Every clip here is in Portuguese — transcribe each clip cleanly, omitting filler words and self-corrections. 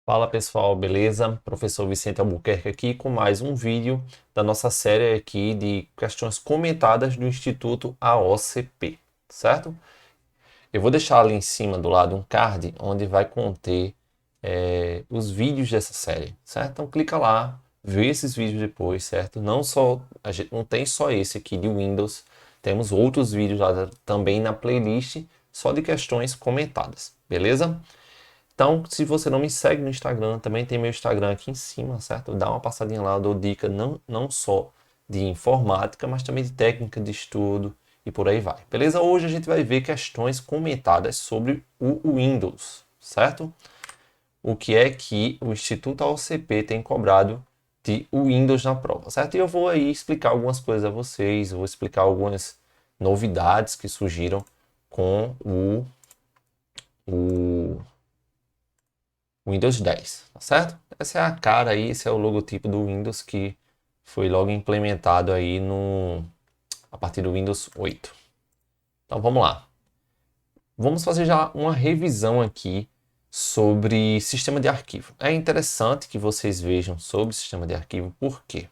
Fala pessoal, beleza? Professor Vicente Albuquerque aqui com mais um vídeo da nossa série aqui de questões comentadas do Instituto AOCP, certo? Eu vou deixar ali em cima do lado um card onde vai conter os vídeos dessa série, certo? Então clica lá, vê esses vídeos depois, certo? Não só, a gente não tem só esse aqui de Windows, temos outros vídeos lá também na playlist só de questões comentadas, beleza? Então, se você não me segue no Instagram, também tem meu Instagram aqui em cima, certo? Dá uma passadinha lá, eu dou dica não só de informática, mas também de técnica de estudo e por aí vai. Beleza? Hoje a gente vai ver questões comentadas sobre o Windows, certo? O que é que o Instituto AOCP tem cobrado de Windows na prova, certo? E eu vou aí explicar algumas coisas a vocês, eu vou explicar algumas novidades que surgiram com o Windows 10, tá certo? Essa é a cara aí, esse é o logotipo do Windows que foi logo implementado aí a partir do Windows 8. Então vamos lá. Vamos fazer já uma revisão aqui sobre sistema de arquivo. É interessante que vocês vejam sobre sistema de arquivo, por quê?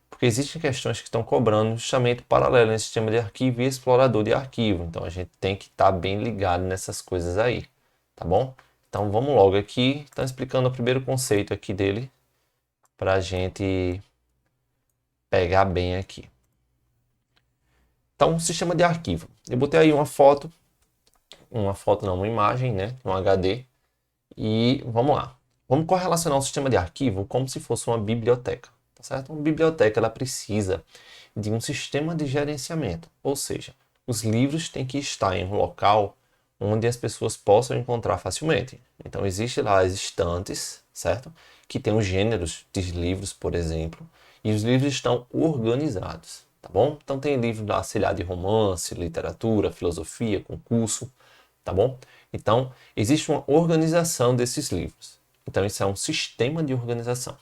Porque existem questões que estão cobrando justamente paralelo entre sistema de arquivo e explorador de arquivo. Então a gente tem que estar bem ligado nessas coisas aí, tá bom? Então vamos logo aqui, estão explicando o primeiro conceito aqui dele, para a gente pegar bem aqui. Então, sistema de arquivo. Eu botei aí uma foto não, uma imagem, né, um HD, e vamos lá. Vamos correlacionar o sistema de arquivo como se fosse uma biblioteca, tá certo? Uma biblioteca ela precisa de um sistema de gerenciamento, ou seja, os livros têm que estar em um local onde as pessoas possam encontrar facilmente. Então, existe lá as estantes, certo? Que tem os gêneros de livros, por exemplo, e os livros estão organizados, tá bom? Então, tem livro da auxiliar de romance, literatura, filosofia, concurso, tá bom? Então, existe uma organização desses livros. Então, isso é um sistema de organização.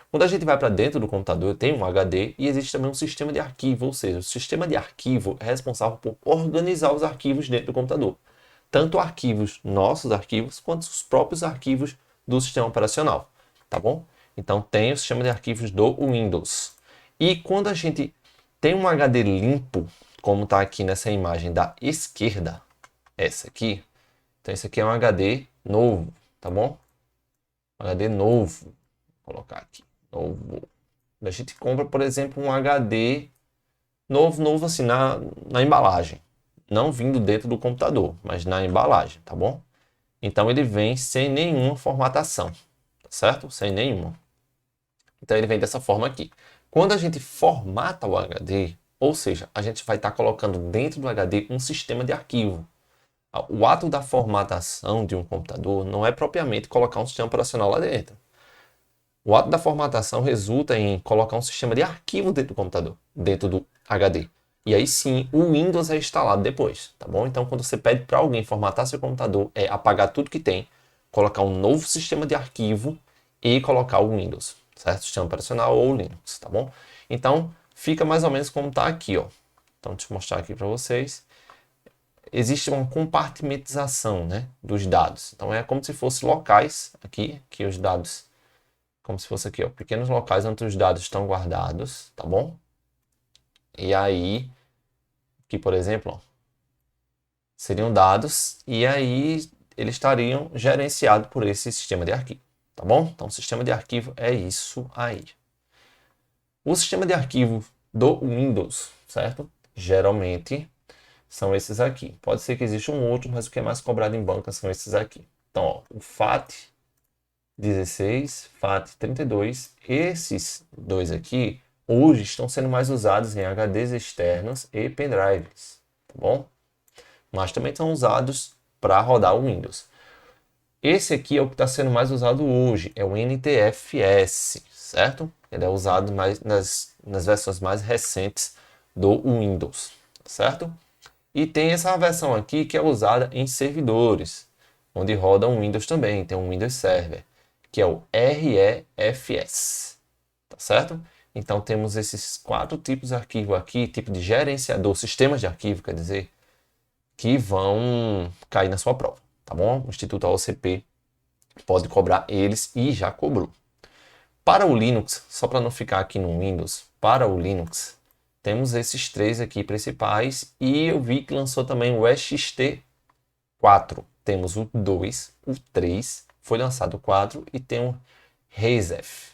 Quando a gente vai para dentro do computador, tem um HD e existe também um sistema de arquivo, ou seja, o sistema de arquivo é responsável por organizar os arquivos dentro do computador. Tanto arquivos, nossos arquivos, quanto os próprios arquivos do sistema operacional, tá bom? Então tem o sistema de arquivos do Windows. E quando a gente tem um HD limpo, como está aqui nessa imagem da esquerda, essa aqui, então esse aqui é um HD novo, tá bom? Um HD novo, vou colocar aqui, novo. A gente compra, por exemplo, um HD novo assim, na embalagem. Não vindo dentro do computador, mas na embalagem, tá bom? Então ele vem sem nenhuma formatação, tá certo? Sem nenhuma. Então ele vem dessa forma aqui. Quando a gente formata o HD, ou seja, a gente vai estar colocando dentro do HD um sistema de arquivo. O ato da formatação de um computador não é propriamente colocar um sistema operacional lá dentro. O ato da formatação resulta em colocar um sistema de arquivo dentro do computador, dentro do HD. E aí sim, o Windows é instalado depois, tá bom? Então, quando você pede para alguém formatar seu computador, é apagar tudo que tem, colocar um novo sistema de arquivo e colocar o Windows, certo? Sistema operacional ou Linux, tá bom? Então, fica mais ou menos como está aqui, ó. Então, deixa eu mostrar aqui para vocês. Existe uma compartimentização, né, dos dados. Então, é como se fossem locais aqui, que os dados como se fosse aqui, ó, pequenos locais onde os dados estão guardados, tá bom? E aí, aqui por exemplo, ó, seriam dados e aí eles estariam gerenciados por esse sistema de arquivo, tá bom? Então, o sistema de arquivo é isso aí. O sistema de arquivo do Windows, certo? Geralmente são esses aqui. Pode ser que exista um outro, mas o que é mais cobrado em banca são esses aqui. Então, ó, o FAT16, FAT32, esses dois aqui hoje estão sendo mais usados em HDs externos e pendrives, tá bom? Mas também são usados para rodar o Windows. Esse aqui é o que está sendo mais usado hoje, é o NTFS, certo? Ele é usado mais nas versões mais recentes do Windows, certo? E tem essa versão aqui que é usada em servidores, onde roda um Windows também, tem um Windows Server, que é o REFS, tá certo? Então temos esses quatro tipos de arquivo aqui, tipo de gerenciador, sistemas de arquivo, quer dizer, que vão cair na sua prova, tá bom? O Instituto AOCP pode cobrar eles e já cobrou. Para o Linux, só para não ficar aqui no Windows, para o Linux, temos esses três aqui principais e eu vi que lançou também o XT4. Temos o 2, o 3, foi lançado o 4 e tem o Razef.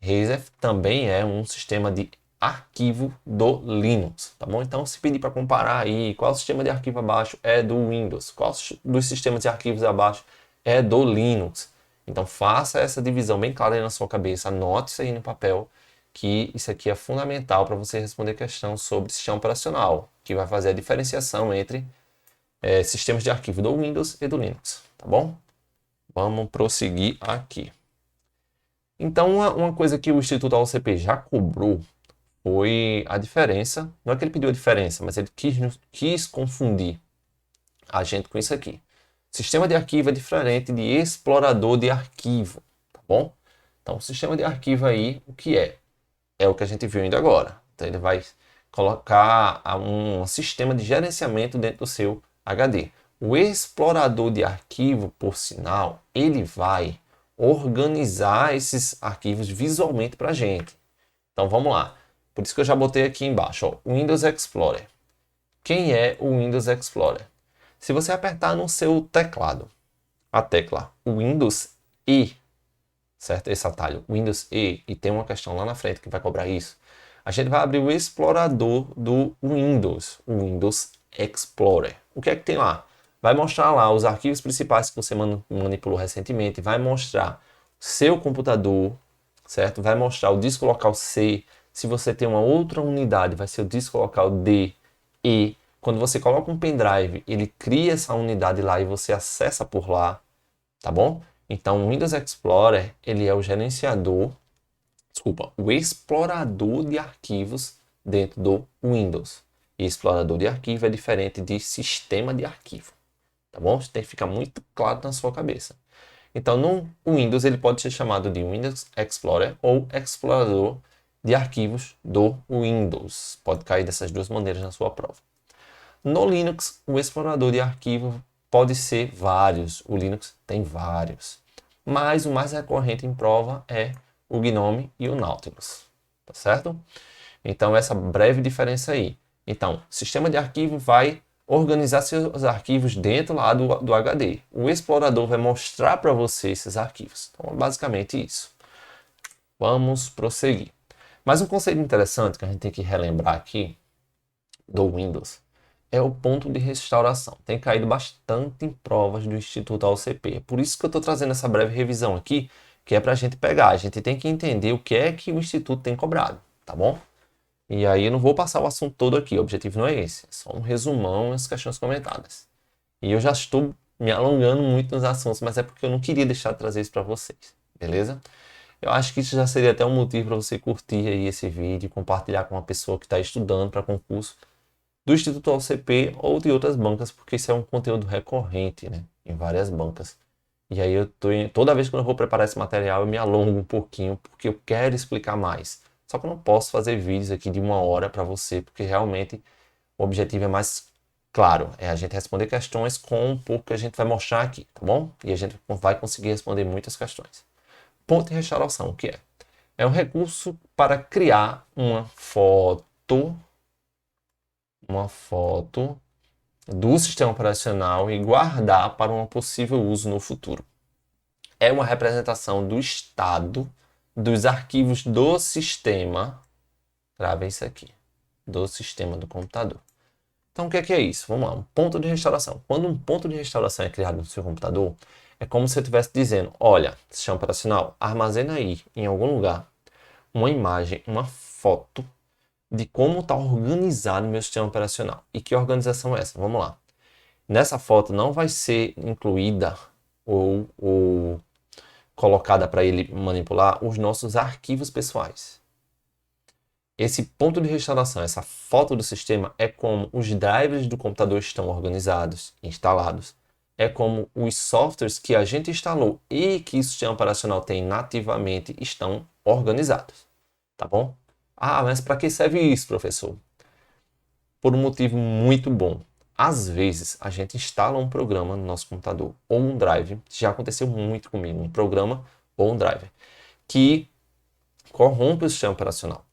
Razef também é um sistema de arquivo do Linux, tá bom? Então, se pedir para comparar aí qual sistema de arquivo abaixo é do Windows, qual dos sistemas de arquivos abaixo é do Linux. Então, faça essa divisão bem clara aí na sua cabeça, anote isso aí no papel, que isso aqui é fundamental para você responder questão sobre sistema operacional, que vai fazer a diferenciação entre sistemas de arquivo do Windows e do Linux, tá bom? Vamos prosseguir aqui. Então, uma coisa que o Instituto AOCP já cobrou foi a diferença. Não é que ele pediu a diferença, mas ele quis confundir a gente com isso aqui. Sistema de arquivo é diferente de explorador de arquivo, tá bom? Então, o sistema de arquivo aí, o que é? É o que a gente viu ainda agora. Então, ele vai colocar um sistema de gerenciamento dentro do seu HD. O explorador de arquivo, por sinal, ele vai organizar esses arquivos visualmente para a gente. Então, vamos lá. Por isso que eu já botei aqui embaixo, ó, Windows Explorer. Quem é o Windows Explorer? Se você apertar no seu teclado a tecla Windows E, certo? Esse atalho Windows E, e tem uma questão lá na frente que vai cobrar isso, a gente vai abrir o explorador do Windows, o Windows Explorer. O que é que tem lá? Vai mostrar lá os arquivos principais que você manipulou recentemente, vai mostrar seu computador, certo? Vai mostrar o disco local C. Se você tem uma outra unidade, vai ser o disco local D, E. Quando você coloca um pendrive, ele cria essa unidade lá e você acessa por lá, tá bom? Então, o Windows Explorer, ele é o gerenciador, o explorador de arquivos dentro do Windows. E explorador de arquivo é diferente de sistema de arquivo, tá bom? Isso tem que ficar muito claro na sua cabeça. Então, no Windows, ele pode ser chamado de Windows Explorer ou explorador de arquivos do Windows. Pode cair dessas duas maneiras na sua prova. No Linux, o explorador de arquivo pode ser vários. O Linux tem vários. Mas o mais recorrente em prova é o GNOME e o Nautilus. Tá certo? Então, essa breve diferença aí. Então, o sistema de arquivo vai organizar seus arquivos dentro lá do HD. O explorador vai mostrar para você esses arquivos. Então, é basicamente isso. Vamos prosseguir. Mas um conceito interessante que a gente tem que relembrar aqui do Windows é o ponto de restauração. Tem caído bastante em provas do Instituto AOCP. É por isso que eu estou trazendo essa breve revisão aqui, que é para a gente pegar. A gente tem que entender o que é que o Instituto tem cobrado, tá bom? E aí eu não vou passar o assunto todo aqui, o objetivo não é esse. É só um resumão as questões comentadas. E eu já estou me alongando muito nos assuntos, mas é porque eu não queria deixar de trazer isso para vocês, beleza? Eu acho que isso já seria até um motivo para você curtir aí esse vídeo e compartilhar com uma pessoa que está estudando para concurso do Instituto AOCP ou de outras bancas, porque isso é um conteúdo recorrente, né, em várias bancas. E aí toda vez que eu vou preparar esse material, eu me alongo um pouquinho, porque eu quero explicar mais. Só que eu não posso fazer vídeos aqui de 1 hora para você, porque realmente o objetivo é mais claro, é a gente responder questões com um pouco que a gente vai mostrar aqui, tá bom? E a gente vai conseguir responder muitas questões. Ponto de restauração, o que é? É um recurso para criar uma foto do sistema operacional e guardar para um possível uso no futuro. É uma representação do estado dos arquivos do sistema, grave isso aqui, do sistema do computador. Então, o que é isso? Vamos lá, um ponto de restauração. Quando um ponto de restauração é criado no seu computador, é como se eu estivesse dizendo, olha, sistema operacional, armazena aí, em algum lugar, uma imagem, uma foto de como está organizado o meu sistema operacional. E que organização é essa? Vamos lá. Nessa foto não vai ser incluída ou colocada para ele manipular os nossos arquivos pessoais. Esse ponto de restauração, essa foto do sistema, é como os drivers do computador estão organizados, instalados. É como os softwares que a gente instalou e que o sistema operacional tem nativamente estão organizados. Tá bom? Ah, mas para que serve isso, professor? Por um motivo muito bom. às vezes, a gente instala um programa no nosso computador, ou um drive, já aconteceu muito comigo, um programa ou um drive, que corrompe o sistema operacional.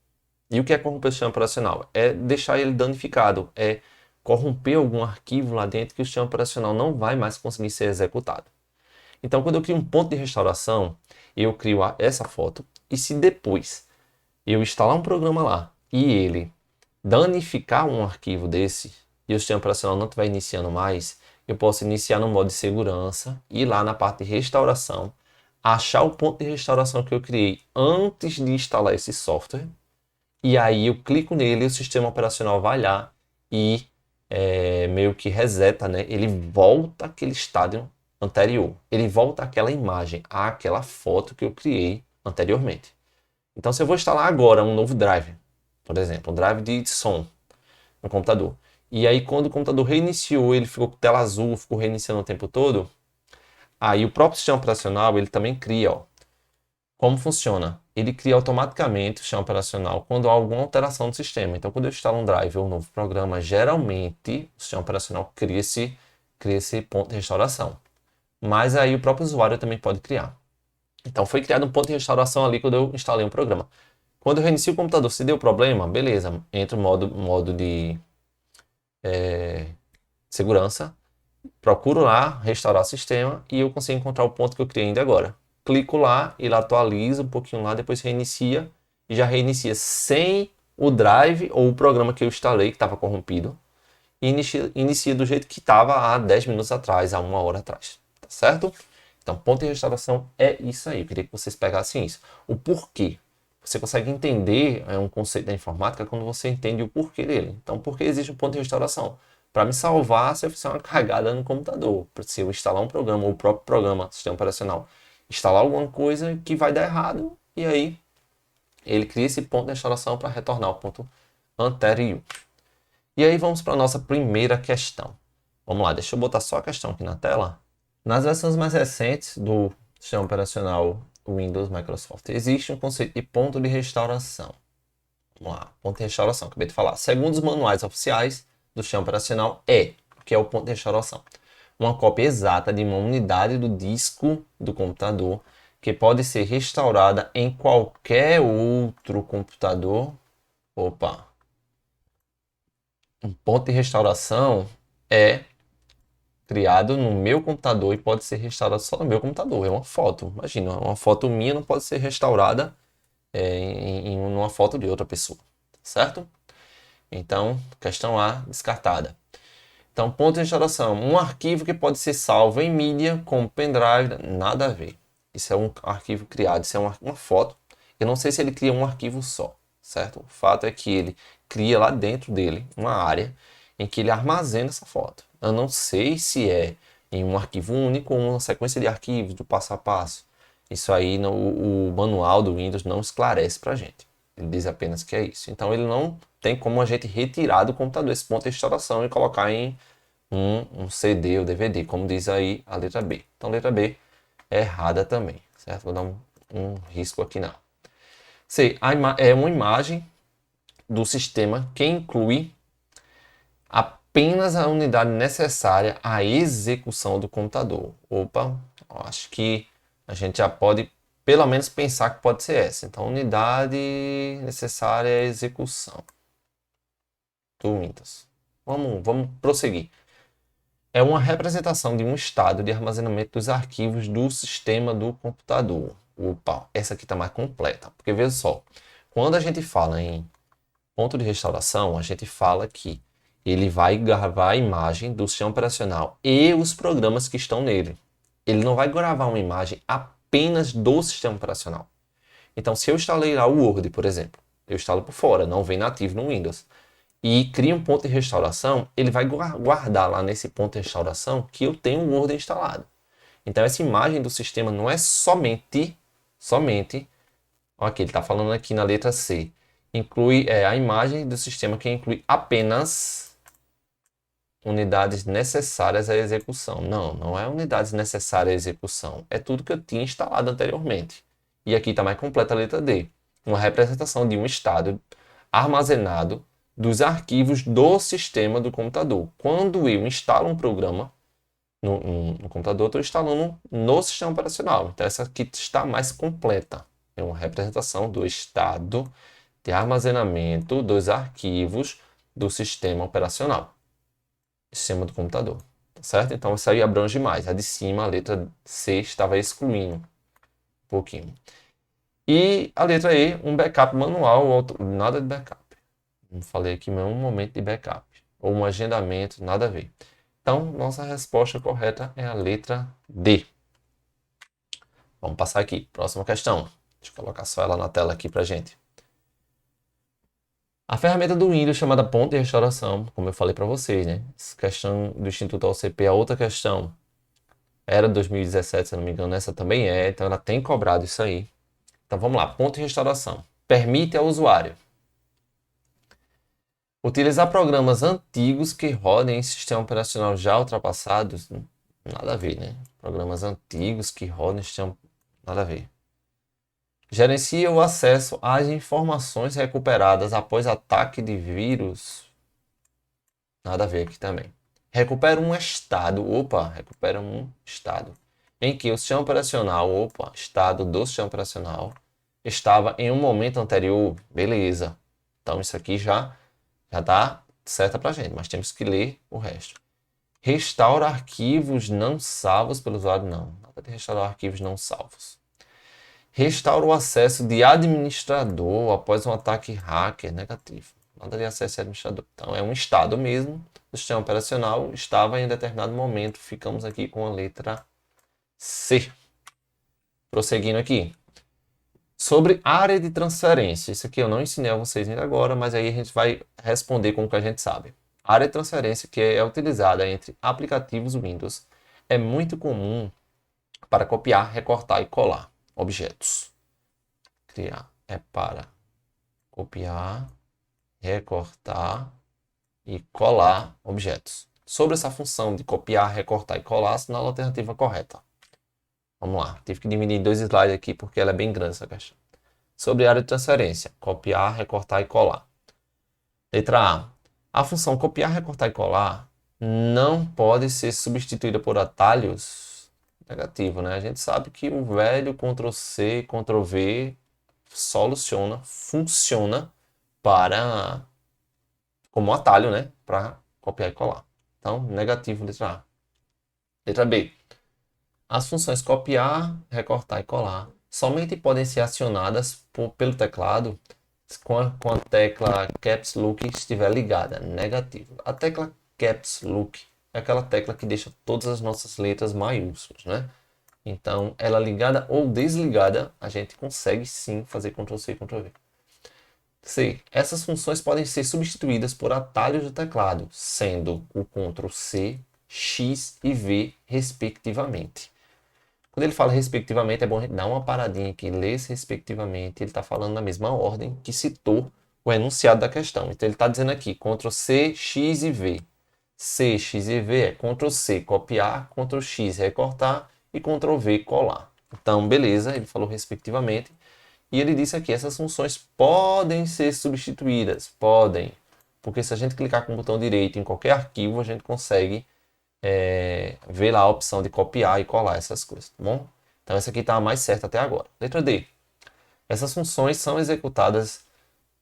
E o que é corromper o sistema operacional? É deixar ele danificado, é corromper algum arquivo lá dentro que o sistema operacional não vai mais conseguir ser executado. Então, quando eu crio um ponto de restauração, eu crio essa foto, e se depois eu instalar um programa lá e ele danificar um arquivo desse, e o sistema operacional não estiver iniciando mais, eu posso iniciar no modo de segurança, ir lá na parte de restauração, achar o ponto de restauração que eu criei antes de instalar esse software, e aí eu clico nele e o sistema operacional vai lá e meio que reseta, né? Ele volta àquele estado anterior. Ele volta àquela imagem, àquela foto que eu criei anteriormente. Então, se eu vou instalar agora um novo drive, por exemplo, um drive de som no computador, e aí quando o computador reiniciou, ele ficou com tela azul, ficou reiniciando o tempo todo, aí o próprio sistema operacional, ele também cria, ó, como funciona? Ele cria automaticamente o sistema operacional quando há alguma alteração no sistema. Então, quando eu instalo um drive ou um novo programa, geralmente o sistema operacional cria esse ponto de restauração. Mas aí o próprio usuário também pode criar. Então, foi criado um ponto de restauração ali quando eu instalei um programa. Quando eu reinicio o computador, se deu problema, beleza, entra o modo de segurança, procuro lá restaurar o sistema e eu consigo encontrar o ponto que eu criei ainda agora. Clico lá, ele atualiza um pouquinho lá, depois reinicia e já reinicia sem o drive ou o programa que eu instalei que estava corrompido e inicia do jeito que estava há 10 minutos atrás, há 1 hora atrás, tá certo? Então, ponto de restauração é isso aí. Eu queria que vocês pegassem isso. O porquê. Você consegue entender um conceito da informática quando você entende o porquê dele. Então, por que existe um ponto de restauração? Para me salvar se eu fizer uma cagada no computador. Se eu instalar um programa, ou o próprio programa, sistema operacional, instalar alguma coisa que vai dar errado, e aí ele cria esse ponto de restauração para retornar ao ponto anterior. E aí vamos para a nossa primeira questão. Vamos lá, deixa eu botar só a questão aqui na tela. Nas versões mais recentes do sistema operacional Windows Microsoft, existe um conceito de ponto de restauração. Vamos lá, ponto de restauração, acabei de falar. Segundo os manuais oficiais do sistema operacional, o que é o ponto de restauração? Uma cópia exata de uma unidade do disco do computador que pode ser restaurada em qualquer outro computador. Opa! Um ponto de restauração é criado no meu computador e pode ser restaurado só no meu computador. É uma foto. Imagina, uma foto minha não pode ser restaurada em uma foto de outra pessoa, certo? Então, questão A, descartada. Então, ponto de restauração. Um arquivo que pode ser salvo em mídia, como pendrive, nada a ver. Isso é um arquivo criado, isso é uma foto. Eu não sei se ele cria um arquivo só, certo? O fato é que ele cria lá dentro dele uma área em que ele armazena essa foto. Eu não sei se é em um arquivo único ou uma sequência de arquivos do passo a passo. Isso aí o manual do Windows não esclarece para a gente. Ele diz apenas que é isso. Então ele não tem como a gente retirar do computador esse ponto de restauração e colocar em um CD ou DVD, como diz aí a letra B. Então letra B é errada também, certo? Vou dar um risco aqui não. C, é uma imagem do sistema que inclui apenas a unidade necessária à execução do computador. Opa, acho que a gente já pode pelo menos pensar que pode ser essa. Então, unidade necessária à execução do Windows. Vamos prosseguir. É uma representação de um estado de armazenamento dos arquivos do sistema do computador. Opa, essa aqui está mais completa. Porque veja só, quando a gente fala em ponto de restauração, a gente fala que ele vai gravar a imagem do sistema operacional e os programas que estão nele. Ele não vai gravar uma imagem apenas do sistema operacional. Então, se eu instalei lá o Word, por exemplo, eu instalo por fora, não vem nativo no Windows, e cria um ponto de restauração, ele vai guardar lá nesse ponto de restauração que eu tenho o Word instalado. Então, essa imagem do sistema não é somente, aqui ele está falando aqui na letra C, inclui a imagem do sistema que inclui apenas unidades necessárias à execução. Não é unidades necessárias à execução. É tudo que eu tinha instalado anteriormente. E aqui está mais completa a letra D. Uma representação de um estado armazenado dos arquivos do sistema do computador. Quando eu instalo um programa no computador, estou instalando no sistema operacional. Então, essa aqui está mais completa. É uma representação do estado de armazenamento dos arquivos do sistema operacional, sistema do computador. Tá certo? Então, isso aí abrange mais. A de cima, a letra C, estava excluindo um pouquinho. E a letra E, um backup manual, nada de backup. Não falei aqui em nenhum momento de backup. Ou um agendamento, nada a ver. Então, nossa resposta correta é a letra D. Vamos passar aqui. Próxima questão. Deixa eu colocar só ela na tela aqui pra gente. A ferramenta do Windows chamada ponto de restauração, como eu falei para vocês, né? Essa questão do Instituto OCP, a outra questão era 2017, se eu não me engano, essa também é, então ela tem cobrado isso aí. Então vamos lá, ponto de restauração. Permite ao usuário utilizar programas antigos que rodem em sistema operacional já ultrapassados. Nada a ver, né? Programas antigos que rodem em sistema... Nada a ver. Gerencia o acesso às informações recuperadas após ataque de vírus. Nada a ver aqui também. Recupera um estado. Opa, recupera um estado. Em que o sistema operacional, estado do sistema operacional, estava em um momento anterior. Beleza. Então isso aqui já está certa pra gente, mas temos que ler o resto. Restaura arquivos não salvos pelo usuário. Não, nada de restaurar arquivos não salvos. Restaura o acesso de administrador após um ataque hacker. Negativo. Nada de acesso de administrador. Então é um estado mesmo. O sistema operacional estava em determinado momento. Ficamos aqui com a letra C. Prosseguindo aqui. Sobre área de transferência. Isso aqui eu não ensinei a vocês ainda agora, mas aí a gente vai responder com o que a gente sabe. A área de transferência que é utilizada entre aplicativos Windows é muito comum para copiar, recortar e colar objetos. Criar é para copiar, recortar e colar objetos. Sobre essa função de copiar, recortar e colar, assinala a alternativa correta. Vamos lá, tive que dividir em 2 slides aqui porque ela é bem grande essa questão. Sobre a área de transferência, copiar, recortar e colar. Letra A. A função copiar, recortar e colar não pode ser substituída por atalhos. Negativo, né? A gente sabe que o velho Ctrl+C, Ctrl+V funciona para como atalho, né? Para copiar e colar. Então, negativo, letra A. Letra B. As funções copiar, recortar e colar somente podem ser acionadas pelo teclado com a tecla Caps Lock estiver ligada. Negativo. A tecla Caps Lock é aquela tecla que deixa todas as nossas letras maiúsculas, né? Então, ela ligada ou desligada, a gente consegue sim fazer Ctrl+C e Ctrl+V. C. Essas funções podem ser substituídas por atalhos do teclado, sendo o Ctrl+C, X e V, respectivamente. Quando ele fala respectivamente, é bom a gente dar uma paradinha aqui, ler esse respectivamente. Ele está falando na mesma ordem que citou o enunciado da questão. Então, ele está dizendo aqui, Ctrl+C, X e V. C, X e V é Ctrl+C, copiar, Ctrl+X, recortar e Ctrl+V, colar. Então, beleza, ele falou respectivamente. E ele disse aqui, essas funções podem ser substituídas. Podem. Porque se a gente clicar com o botão direito em qualquer arquivo, a gente consegue ver lá a opção de copiar e colar essas coisas, tá bom? Então essa aqui está a mais certa até agora. Letra D. Essas funções são executadas,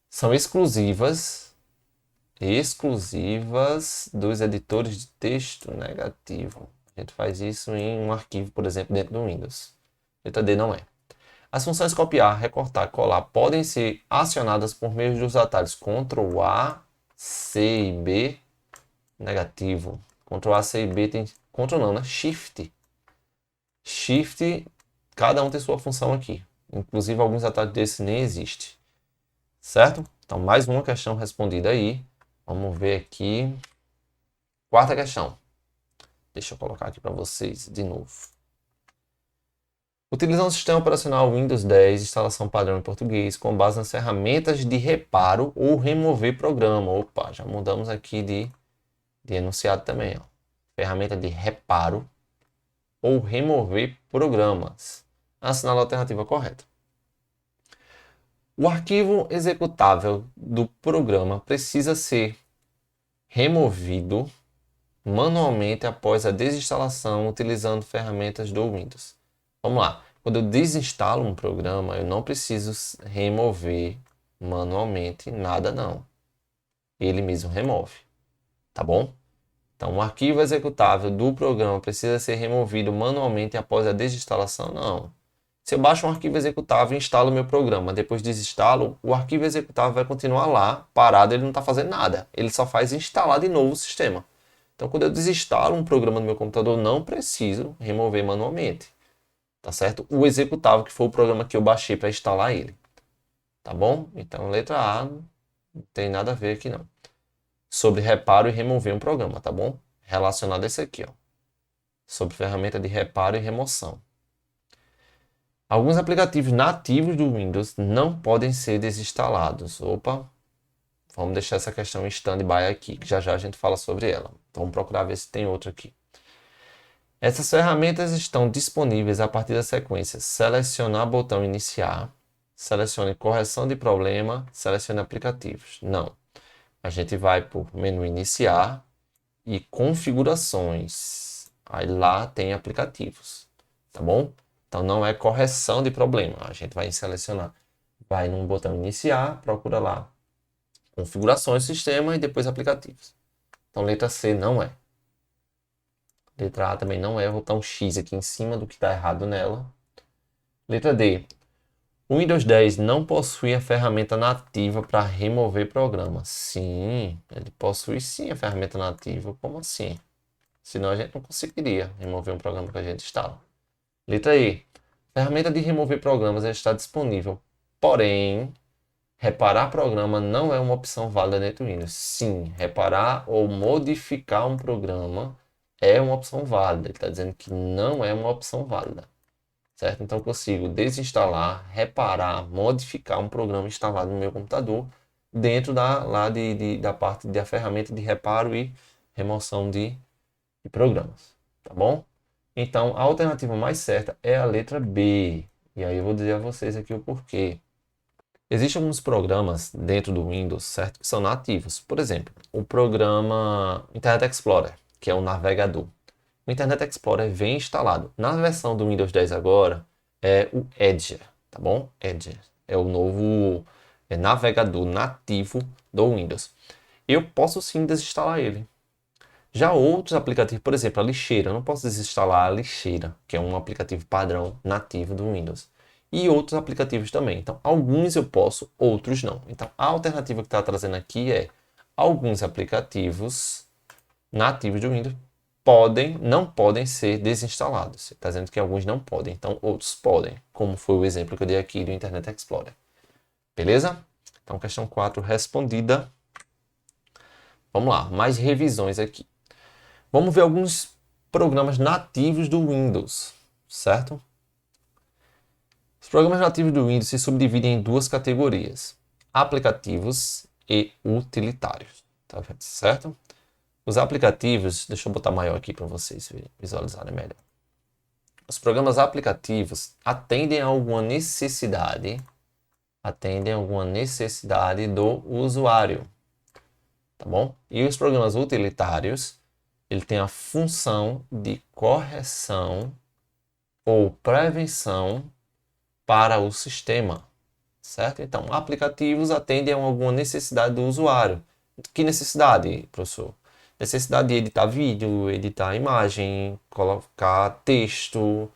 são exclusivas dos editores de texto. Negativo. A gente faz isso em um arquivo, por exemplo, dentro do Windows. Letra D não é. As funções copiar, recortar, colar podem ser acionadas por meio dos atalhos Ctrl+A, C e B. Negativo. Ctrl+A, C e B tem... Ctrl não, né? Shift. Shift, cada um tem sua função aqui. Inclusive, alguns atalhos desses nem existem. Certo? Então, mais uma questão respondida aí. Vamos ver aqui. Quarta questão. Deixa eu colocar aqui para vocês de novo. Utilizando o sistema operacional Windows 10, instalação padrão em português, com base nas ferramentas de reparo ou remover programa. Opa, já mudamos aqui de enunciado também. Ó. Ferramenta de reparo ou remover programas. Assinala a alternativa correta. O arquivo executável do programa precisa ser removido manualmente após a desinstalação utilizando ferramentas do Windows. Vamos lá. Quando eu desinstalo um programa, eu não preciso remover manualmente nada não. Ele mesmo remove, tá bom? Então, o arquivo executável do programa precisa ser removido manualmente após a desinstalação? Não. Se eu baixo um arquivo executável e instalo o meu programa, depois desinstalo, o arquivo executável vai continuar lá, parado, ele não está fazendo nada. Ele só faz instalar de novo o sistema. Então, quando eu desinstalo um programa no meu computador, não preciso remover manualmente. Tá certo? O executável, que foi o programa que eu baixei para instalar ele. Tá bom? Então, letra A, não tem nada a ver aqui não. Sobre reparo e remover um programa, tá bom? Relacionado a esse aqui, ó. Sobre ferramenta de reparo e remoção. Alguns aplicativos nativos do Windows não podem ser desinstalados. Opa, vamos deixar essa questão em stand-by aqui, que já já a gente fala sobre ela. Vamos procurar ver se tem outro aqui. Essas ferramentas estão disponíveis a partir da sequência selecionar botão iniciar, selecione correção de problema, selecione aplicativos. Não. A gente vai por menu iniciar e configurações. Aí lá tem aplicativos, tá bom? Então não é correção de problema. A gente vai selecionar. Vai no botão iniciar, procura lá configurações do sistema e depois aplicativos. Então letra C não é. Letra A também não é. Eu vou botar um X aqui em cima do que está errado nela. Letra D. O Windows 10 não possui a ferramenta nativa para remover programas. Sim, ele possui sim a ferramenta nativa. Como assim? Senão a gente não conseguiria remover um programa que a gente instala. Letra E. A ferramenta de remover programas está disponível. Porém, reparar programa não é uma opção válida dentro do Windows. Sim, reparar ou modificar um programa é uma opção válida. Ele está dizendo que não é uma opção válida. Certo? Então eu consigo desinstalar, reparar, modificar um programa instalado no meu computador dentro da parte da ferramenta de reparo e remoção de programas. Tá bom? Então a alternativa mais certa é a letra B. E aí eu vou dizer a vocês aqui o porquê. Existem alguns programas dentro do Windows, certo, que são nativos. Por exemplo, o programa Internet Explorer, que é o navegador. O Internet Explorer vem instalado. Na versão do Windows 10 agora, é o Edge, tá bom? Edge é o novo navegador nativo do Windows. Eu posso sim desinstalar ele. Já outros aplicativos, por exemplo, a Lixeira, eu não posso desinstalar a Lixeira, que é um aplicativo padrão nativo do Windows. E outros aplicativos também. Então, alguns eu posso, outros não. Então, a alternativa que está trazendo aqui é alguns aplicativos nativos do Windows não podem ser desinstalados. Está dizendo que alguns não podem, então outros podem, como foi o exemplo que eu dei aqui do Internet Explorer. Beleza? Então, questão 4 respondida. Vamos lá, mais revisões aqui. Vamos ver alguns programas nativos do Windows, certo? Os programas nativos do Windows se subdividem em duas categorias: aplicativos e utilitários, tá certo? Os aplicativos, deixa eu botar maior aqui para vocês visualizarem melhor. Os programas aplicativos atendem a alguma necessidade do usuário, tá bom? E os programas utilitários, ele tem a função de correção ou prevenção para o sistema, certo? Então, aplicativos atendem a alguma necessidade do usuário. Que necessidade, professor? Necessidade de editar vídeo, editar imagem, colocar texto,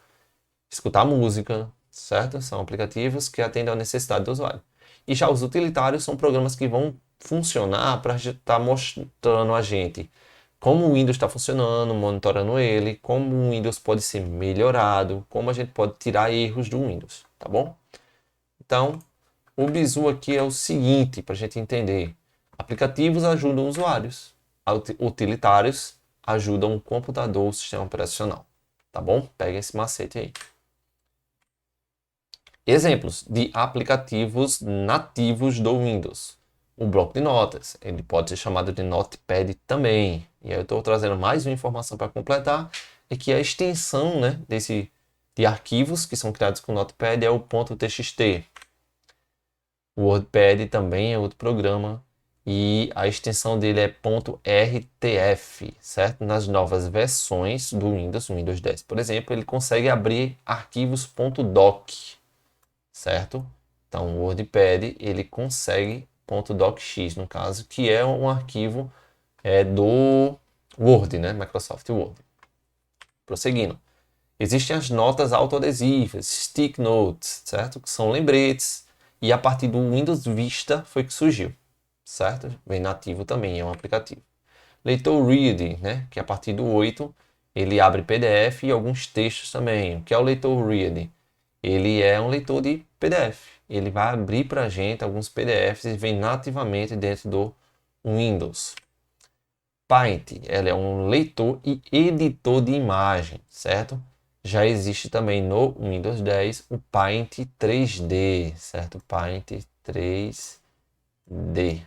escutar música, certo? São aplicativos que atendem à necessidade do usuário. E já os utilitários são programas que vão funcionar para estar mostrando a gente como o Windows está funcionando, monitorando ele, como o Windows pode ser melhorado, como a gente pode tirar erros do Windows, tá bom? Então, o bizu aqui é o seguinte, para a gente entender. Aplicativos ajudam usuários, utilitários ajudam o computador, o sistema operacional, tá bom? Pega esse macete aí. Exemplos de aplicativos nativos do Windows. O bloco de notas, ele pode ser chamado de Notepad também. E aí eu estou trazendo mais uma informação para completar, é que a extensão, né, de arquivos que são criados com Notepad é o .txt. O WordPad também é outro programa e a extensão dele é .rtf, certo? Nas novas versões do Windows, o Windows 10, por exemplo, ele consegue abrir arquivos .doc, certo? Então, o WordPad ele consegue .docx, no caso, que é um arquivo do Word, né? Microsoft Word. Prosseguindo. Existem as notas autoadesivas, stick notes, certo? Que são lembretes. E a partir do Windows Vista foi que surgiu, certo? Vem nativo também, é um aplicativo. Leitor Read, né? Que a partir do 8 ele abre PDF e alguns textos também. O que é o Leitor Read? Ele é um leitor de PDF. Ele vai abrir para a gente alguns PDFs e vem nativamente dentro do Windows. Paint, ela é um leitor e editor de imagem, certo? Já existe também no Windows 10 o Paint 3D, certo? Paint 3D,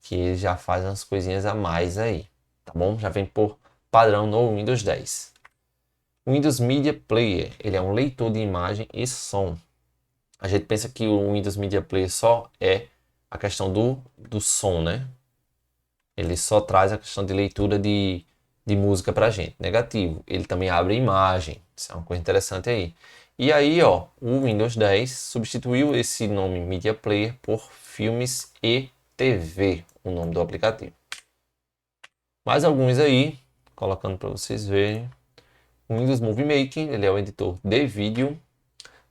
que ele já faz umas coisinhas a mais aí, tá bom? Já vem por padrão no Windows 10. O Windows Media Player, ele é um leitor de imagem e som. A gente pensa que o Windows Media Player só é a questão do som, né? Ele só traz a questão de leitura de música pra gente. Negativo. Ele também abre imagem. Isso é uma coisa interessante aí. E aí, ó, o Windows 10 substituiu esse nome Media Player por Filmes e TV, o nome do aplicativo. Mais alguns aí, colocando para vocês verem. O Windows Movie Maker, ele é o editor de vídeo.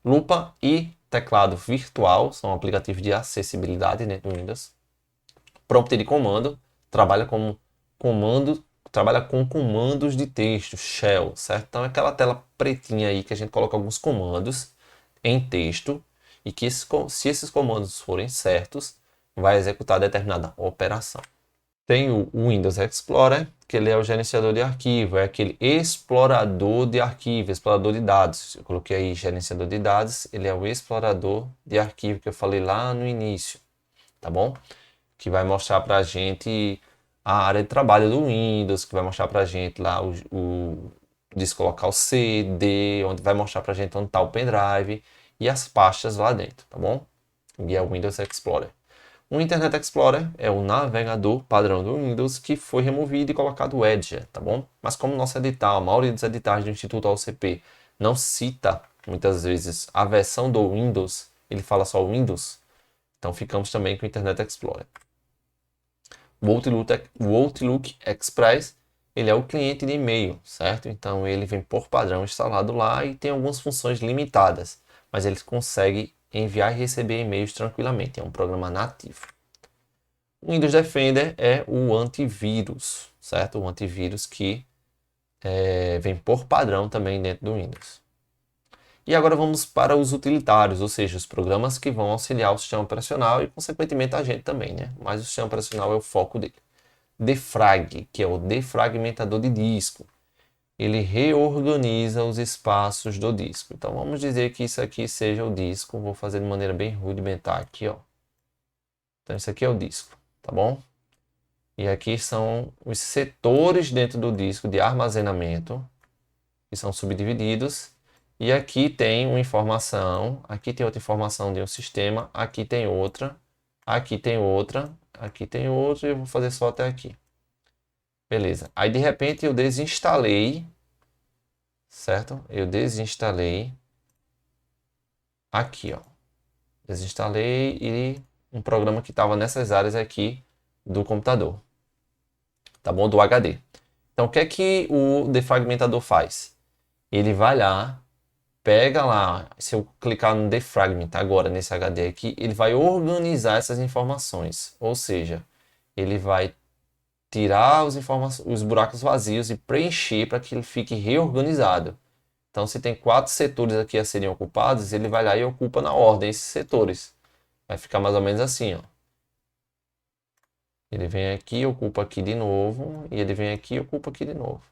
Lupa e teclado virtual são aplicativos de acessibilidade dentro do Windows. Prompt de comando trabalha trabalha com comandos de texto, shell, certo? Então é aquela tela pretinha aí que a gente coloca alguns comandos em texto e que se esses comandos forem certos, vai executar determinada operação. Tem o Windows Explorer, que ele é o gerenciador de arquivo, é aquele explorador de arquivo, explorador de dados. Eu coloquei aí gerenciador de dados, ele é o explorador de arquivo que eu falei lá no início, tá bom? Que vai mostrar para a gente a área de trabalho do Windows, que vai mostrar para a gente lá o disco local C, D, onde vai mostrar para a gente onde está o pendrive e as pastas lá dentro, tá bom? E é o Windows Explorer. O Internet Explorer é o navegador padrão do Windows que foi removido e colocado o Edge, tá bom? Mas como nosso edital, a maioria dos editais do Instituto OCP não cita muitas vezes a versão do Windows, ele fala só Windows, então ficamos também com o Internet Explorer. O Outlook Express, ele é o cliente de e-mail, certo? Então ele vem por padrão instalado lá e tem algumas funções limitadas, mas ele consegue enviar e receber e-mails tranquilamente, é um programa nativo. O Windows Defender é o antivírus, certo? O antivírus que vem por padrão também dentro do Windows. E agora vamos para os utilitários, ou seja, os programas que vão auxiliar o sistema operacional e, consequentemente, a gente também, né? Mas o sistema operacional é o foco dele. Defrag, que é o defragmentador de disco. Ele reorganiza os espaços do disco. Então, vamos dizer que isso aqui seja o disco. Vou fazer de maneira bem rudimentar aqui, ó. Então, isso aqui é o disco, tá bom? E aqui são os setores dentro do disco de armazenamento, que são subdivididos. E aqui tem uma informação, aqui tem outra informação de um sistema, aqui tem outra, aqui tem outra, aqui tem outra, e eu vou fazer só até aqui. Beleza. Aí de repente eu desinstalei, certo? Eu desinstalei aqui, ó. Desinstalei e um programa que estava nessas áreas aqui do computador, tá bom? Do HD. Então o que é que o defragmentador faz? Ele vai lá, pega lá, se eu clicar no defragment agora nesse HD aqui, ele vai organizar essas informações, ou seja, ele vai tirar os buracos vazios e preencher para que ele fique reorganizado. Então, se tem 4 setores aqui a serem ocupados, ele vai lá e ocupa na ordem esses setores. Vai ficar mais ou menos assim, ó. Ele vem aqui, ocupa aqui de novo, e ele vem aqui e ocupa aqui de novo.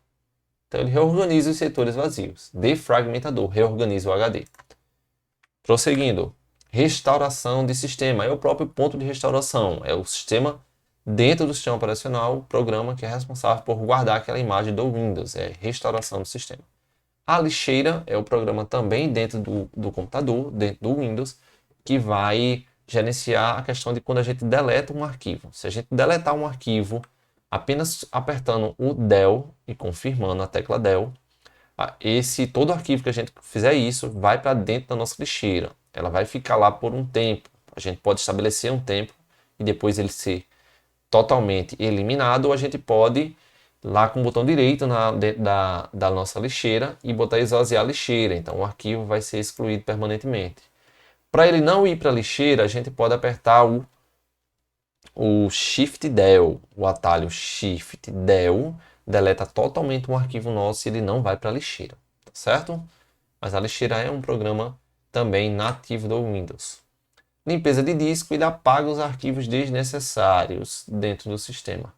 Então ele reorganiza os setores vazios. Defragmentador, reorganiza o HD. Prosseguindo, restauração de sistema. É o próprio ponto de restauração. É o sistema dentro do sistema operacional, o programa que é responsável por guardar aquela imagem do Windows. É restauração do sistema. A lixeira é o programa também dentro do computador, dentro do Windows, que vai gerenciar a questão de quando a gente deleta um arquivo. Se a gente deletar um arquivo, apenas apertando o del e confirmando a tecla del, todo arquivo que a gente fizer isso vai para dentro da nossa lixeira. Ela vai ficar lá por um tempo. A gente pode estabelecer um tempo e depois ele ser totalmente eliminado, ou a gente pode lá com o botão direito dentro da nossa lixeira e botar esvaziar a lixeira. Então o arquivo vai ser excluído permanentemente. Para ele não ir para a lixeira, a gente pode apertar o Shift Del, o atalho Shift Del, deleta totalmente um arquivo nosso e ele não vai para a lixeira, tá certo? Mas a lixeira é um programa também nativo do Windows. Limpeza de disco, ele apaga os arquivos desnecessários dentro do sistema.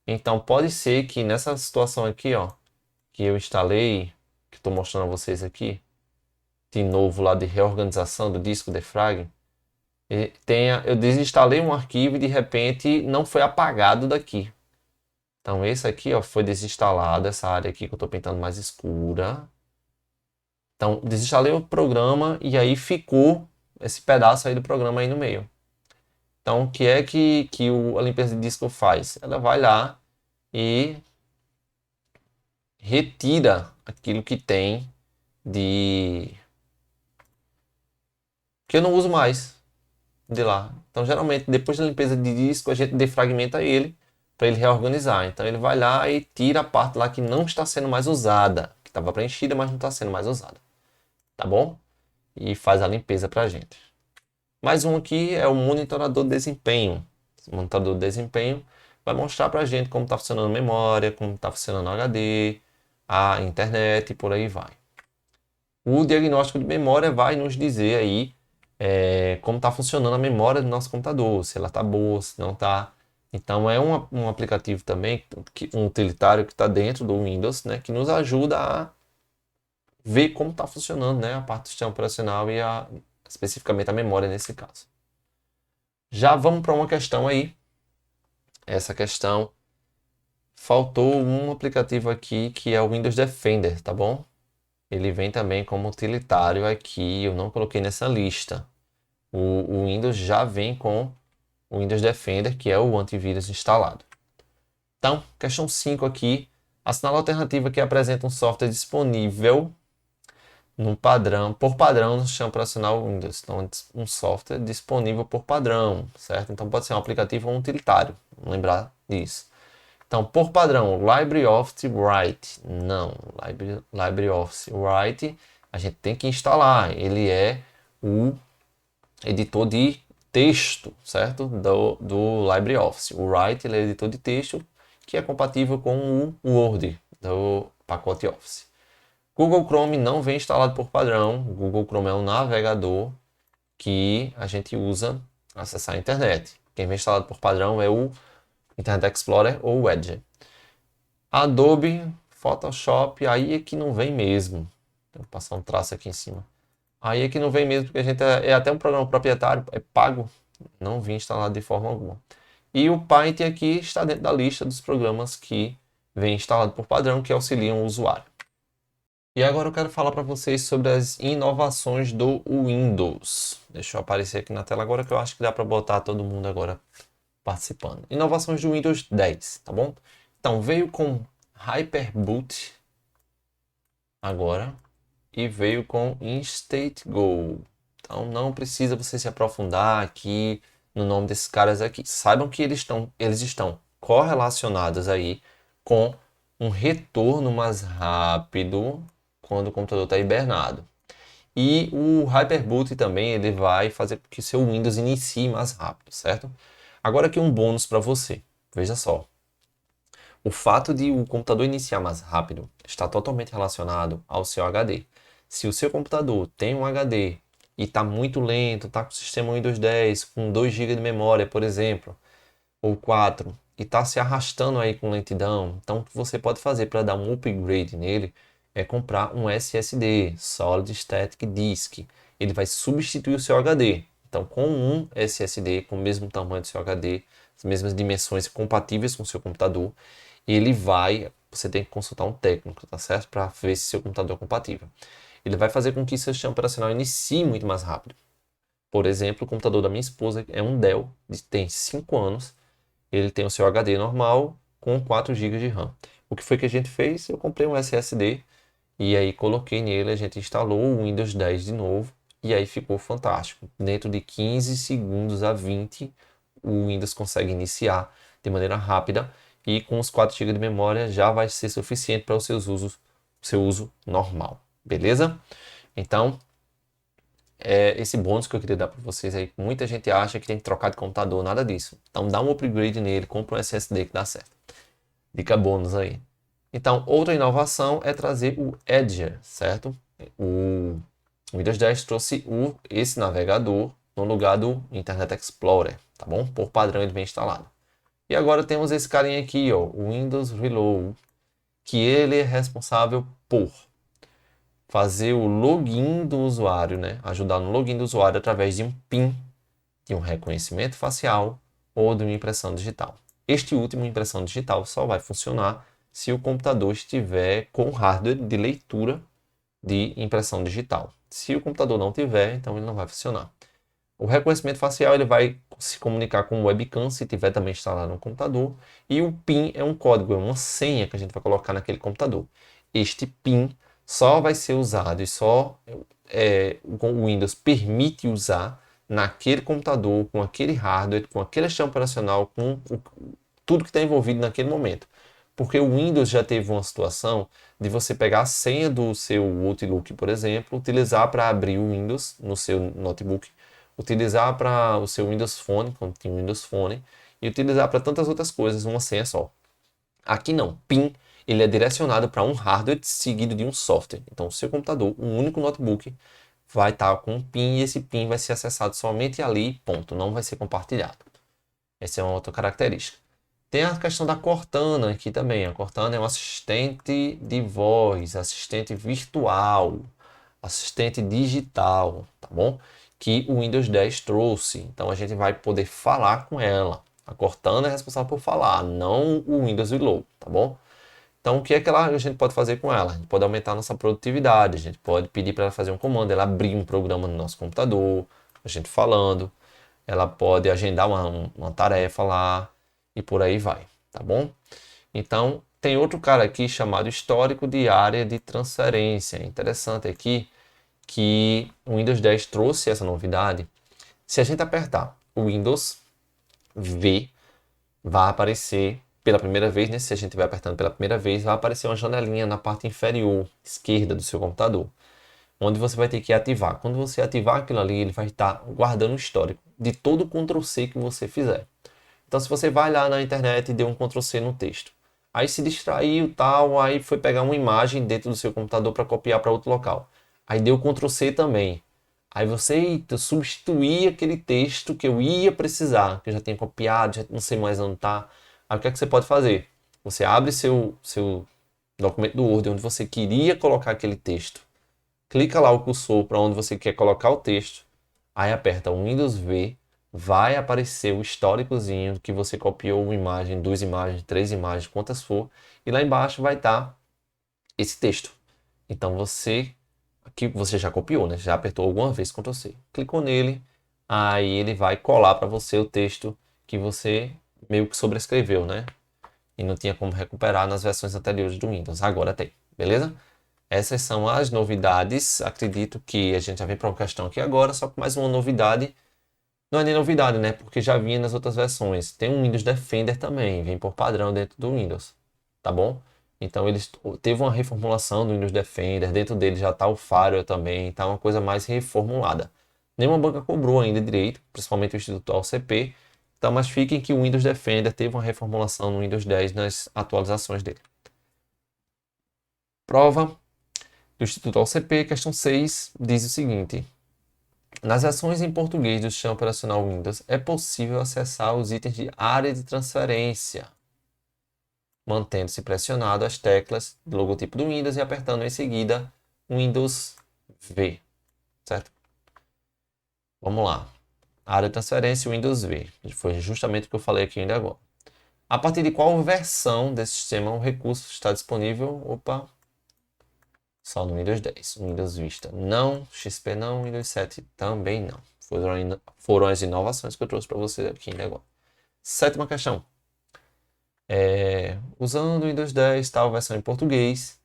Então pode ser que nessa situação aqui, ó, que eu instalei, que estou mostrando a vocês aqui, de novo lá de reorganização do disco defrag, eu desinstalei um arquivo e de repente não foi apagado daqui. Então esse aqui, ó, foi desinstalado, essa área aqui que eu estou pintando mais escura. Então desinstalei o programa e aí ficou esse pedaço aí do programa aí no meio. Então o que é que a limpeza de disco faz? Ela vai lá e retira aquilo que tem que eu não uso mais de lá. Então, geralmente, depois da limpeza de disco, a gente defragmenta ele para ele reorganizar. Então, ele vai lá e tira a parte lá que não está sendo mais usada, que estava preenchida, mas não está sendo mais usada. Tá bom? E faz a limpeza para a gente. Mais um aqui é o monitorador de desempenho. O monitorador de desempenho vai mostrar para a gente como está funcionando a memória, como está funcionando o HD, a internet e por aí vai. O diagnóstico de memória vai nos dizer aí como está funcionando a memória do nosso computador, se ela está boa, se não está. Então é um aplicativo também, um utilitário que está dentro do Windows, né, que nos ajuda a ver como está funcionando, né, a parte do sistema operacional e especificamente a memória nesse caso. Já vamos para uma questão aí. Essa questão, faltou um aplicativo aqui que é o Windows Defender, tá bom? Ele vem também como utilitário aqui, eu não coloquei nessa lista. O Windows já vem com o Windows Defender, que é o antivírus instalado. Então, questão 5 aqui. Assinala a alternativa que apresenta um software disponível por padrão no sistema operacional Windows. Então, um software disponível por padrão, certo? Então, pode ser um aplicativo ou um utilitário. Vamos lembrar disso. Então, por padrão, LibreOffice Write. Não, LibreOffice Write a gente tem que instalar. Ele é o editor de texto, certo? Do LibreOffice. O Write ele é editor de texto que é compatível com o Word do pacote Office. Google Chrome não vem instalado por padrão. O Google Chrome é um navegador que a gente usa para acessar a internet. Quem vem instalado por padrão é o Internet Explorer ou o Edge. Adobe, Photoshop, aí é que não vem mesmo. Vou passar um traço aqui em cima. Aí é que não vem mesmo, porque a gente é até um programa proprietário, é pago, não vem instalado de forma alguma. E o Paint aqui está dentro da lista dos programas que vem instalado por padrão, que auxiliam o usuário. E agora eu quero falar para vocês sobre as inovações do Windows. Deixa eu aparecer aqui na tela agora que eu acho que dá para botar todo mundo agora participando. Inovações do Windows 10, tá bom? Então, veio com Hyperboot agora e veio com Instate Go. Então, não precisa você se aprofundar aqui no nome desses caras aqui. Saibam que eles estão correlacionados aí com um retorno mais rápido quando o computador está hibernado. E o Hyperboot também ele vai fazer com que seu Windows inicie mais rápido, certo? Agora aqui um bônus para você. Veja só. O fato de o computador iniciar mais rápido está totalmente relacionado ao seu HD. Se o seu computador tem um HD e está muito lento, está com o sistema Windows 10 com 2 GB de memória, por exemplo, ou 4, e está se arrastando aí com lentidão, então o que você pode fazer para dar um upgrade nele é comprar um SSD, Solid Static Disk. Ele vai substituir o seu HD. Então, com um SSD com o mesmo tamanho do seu HD, as mesmas dimensões compatíveis com o seu computador, você tem que consultar um técnico, tá certo? Para ver se seu computador é compatível. Ele vai fazer com que seu sistema operacional inicie muito mais rápido. Por exemplo, o computador da minha esposa é um Dell, tem 5 anos. Ele tem o seu HD normal com 4 GB de RAM. O que foi que a gente fez? Eu comprei um SSD e aí coloquei nele, a gente instalou o Windows 10 de novo e aí ficou fantástico. Dentro de 15 segundos a 20, o Windows consegue iniciar de maneira rápida e com os 4 GB de memória já vai ser suficiente para os seus usos, seu uso normal. Beleza? Então, esse bônus que eu queria dar para vocês aí. Muita gente acha que tem que trocar de computador, nada disso. Então dá um upgrade nele, compra um SSD que dá certo. Dica bônus aí. Então, outra inovação é trazer o Edge, certo? O Windows 10 trouxe esse navegador no lugar do Internet Explorer, tá bom? Por padrão ele vem instalado. E agora temos esse carinha aqui, ó, o Windows Reload, que ele é responsável por fazer o login do usuário, né? Ajudar no login do usuário através de um PIN, de um reconhecimento facial ou de uma impressão digital. Este último, impressão digital, só vai funcionar se o computador estiver com hardware de leitura de impressão digital. Se o computador não tiver, então ele não vai funcionar. O reconhecimento facial ele vai se comunicar com o webcam se tiver também instalado no computador. E o PIN é um código, é uma senha que a gente vai colocar naquele computador. Este PIN só vai ser usado e só o Windows permite usar naquele computador, com aquele hardware, com aquele sistema operacional, com tudo que está envolvido naquele momento. Porque o Windows já teve uma situação de você pegar a senha do seu Outlook, por exemplo, utilizar para abrir o Windows no seu notebook, utilizar para o seu Windows Phone, quando tinha o Windows Phone, e utilizar para tantas outras coisas, uma senha só. Aqui não, PIN, ele é direcionado para um hardware seguido de um software. Então, o seu computador, um único notebook, vai estar com um PIN e esse PIN vai ser acessado somente ali, ponto, não vai ser compartilhado. Essa é uma outra característica. Tem a questão da Cortana aqui também. A Cortana é um assistente de voz, assistente virtual, assistente digital, tá bom? Que o Windows 10 trouxe. Então a gente vai poder falar com ela. A Cortana é responsável por falar, não o Windows Reload, tá bom? Então o que é que a gente pode fazer com ela? A gente pode aumentar a nossa produtividade, a gente pode pedir para ela fazer um comando, ela abrir um programa no nosso computador, a gente falando, ela pode agendar uma tarefa lá e por aí vai, tá bom? Então, tem outro cara aqui chamado histórico de área de transferência. Interessante aqui que o Windows 10 trouxe essa novidade. Se a gente apertar o Windows V, vai aparecer pela primeira vez, né? Se a gente estiver apertando pela primeira vez, vai aparecer uma janelinha na parte inferior esquerda do seu computador, onde você vai ter que ativar. Quando você ativar aquilo ali, ele vai estar guardando o histórico de todo o Ctrl+C que você fizer. Então, se você vai lá na internet e deu um Ctrl+C no texto, aí se distraiu tal, aí foi pegar uma imagem dentro do seu computador para copiar para outro local. Aí deu Ctrl+C também. Aí você, eita, substituir aquele texto que eu ia precisar, que eu já tinha copiado, já não sei mais onde está. Aí o que é que você pode fazer? Você abre seu documento do Word onde você queria colocar aquele texto. Clica lá o cursor para onde você quer colocar o texto. Aí aperta o Windows V, vai aparecer o históricozinho que você copiou uma imagem, duas imagens, três imagens, quantas for. E lá embaixo vai estar esse texto. Então aqui você já copiou, né? Já apertou alguma vez Ctrl C. Clicou nele, aí ele vai colar para você o texto que você meio que sobrescreveu, né? E não tinha como recuperar nas versões anteriores do Windows. Agora tem, beleza? Essas são as novidades. Acredito que a gente já vem para uma questão aqui agora, só que mais uma novidade. Não é nem novidade, né? Porque já vinha nas outras versões. Tem um Windows Defender também, vem por padrão dentro do Windows, tá bom? Então eles teve uma reformulação do Windows Defender, dentro dele já está o Firewall também, tá uma coisa mais reformulada. Nenhuma banca cobrou ainda direito, principalmente o Instituto AOCP. Então, mas fiquem que o Windows Defender teve uma reformulação no Windows 10 nas atualizações dele. Prova do Instituto AOCP, questão 6, diz o seguinte: nas versões em português do sistema operacional Windows, é possível acessar os itens de área de transferência, mantendo-se pressionado as teclas do logotipo do Windows e apertando em seguida Windows V, certo? Vamos lá. Área de transferência Windows V. Foi justamente o que eu falei aqui ainda agora. A partir de qual versão desse sistema o recurso está disponível? Opa, só no Windows 10. Windows Vista não, XP não, Windows 7 também não. Foram as inovações que eu trouxe para você aqui agora. Sétima questão. Usando o Windows 10, tal versão em português,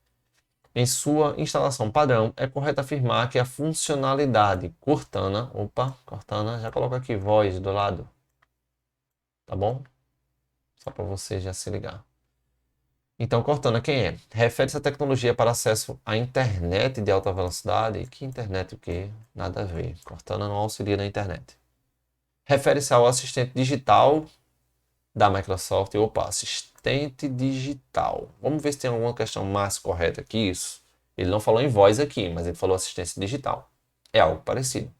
em sua instalação padrão, é correto afirmar que a funcionalidade Cortana, Cortana, já coloca aqui voz do lado, tá bom? Só para você já se ligar. Então, Cortana quem é? Refere-se à tecnologia para acesso à internet de alta velocidade. Que internet o quê? Nada a ver. Cortana não auxilia na internet. Refere-se ao assistente digital da Microsoft. Assistente digital. Vamos ver se tem alguma questão mais correta que isso. Ele não falou em voz aqui, mas ele falou assistência digital. É algo parecido.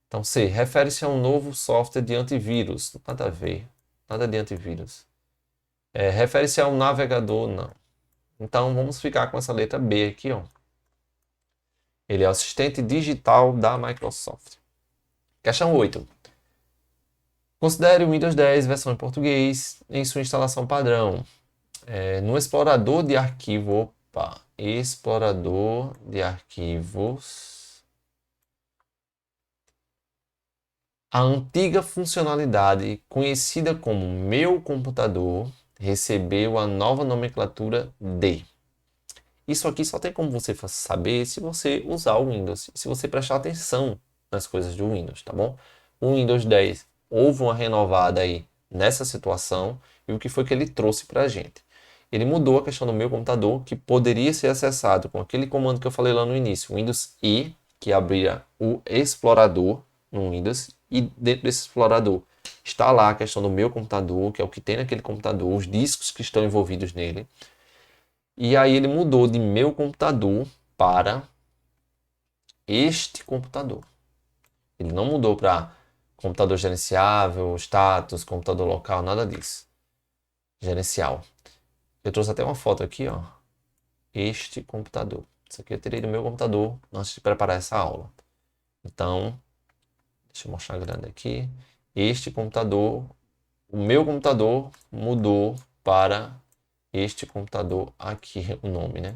Então, C. Refere-se a um novo software de antivírus. Nada a ver. Nada de antivírus. Refere-se a um navegador. Não. Então, vamos ficar com essa letra B aqui, ó. Ele é o assistente digital da Microsoft. Questão 8. Considere o Windows 10 versão em português em sua instalação padrão. No explorador de arquivo, explorador de arquivos, a antiga funcionalidade conhecida como Meu Computador recebeu a nova nomenclatura de. Isso aqui só tem como você saber se você usar o Windows, se você prestar atenção nas coisas do Windows, tá bom? O Windows 10 houve uma renovada aí nessa situação e o que foi que ele trouxe para a gente? Ele mudou a questão do Meu Computador, que poderia ser acessado com aquele comando que eu falei lá no início, Windows I, que abria o explorador no Windows, e dentro desse explorador está lá a questão do Meu Computador, que é o que tem naquele computador, os discos que estão envolvidos nele. E aí ele mudou de Meu Computador para este computador. Ele não mudou para computador gerenciável, status, computador local, nada disso. Gerencial. Eu trouxe até uma foto aqui, ó. Este computador. Isso aqui eu tirei do meu computador antes de preparar essa aula. Então, deixa eu mostrar grande aqui. Este computador, o meu computador mudou para este computador aqui, o nome, né?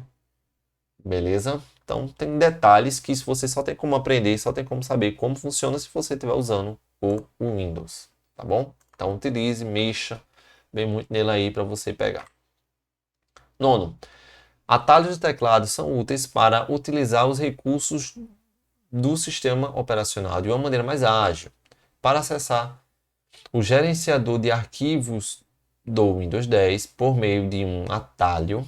Beleza? Então, tem detalhes que você só tem como aprender, só tem como saber como funciona se você estiver usando o Windows, tá bom? Então, utilize, mexa bem muito nele aí para você pegar. Nono, atalhos de teclado são úteis para utilizar os recursos do sistema operacional de uma maneira mais ágil. Para acessar o gerenciador de arquivos do Windows 10 por meio de um atalho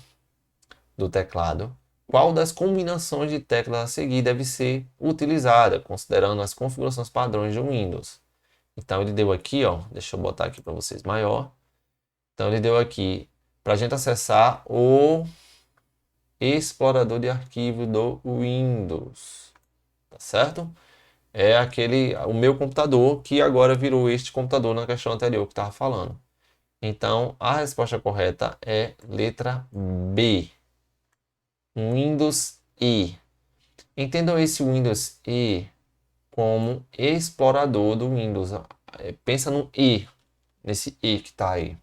do teclado, qual das combinações de teclas a seguir deve ser utilizada, considerando as configurações padrões do Windows. Então ele deu aqui, ó, deixa eu botar aqui para vocês maior. Então ele deu aqui para a gente acessar o explorador de arquivo do Windows, tá certo? É o meu computador que agora virou este computador na questão anterior que estava falando. Então a resposta correta é letra B. Windows E. Entendam esse Windows E como explorador do Windows. Pensa no E, nesse E que está aí.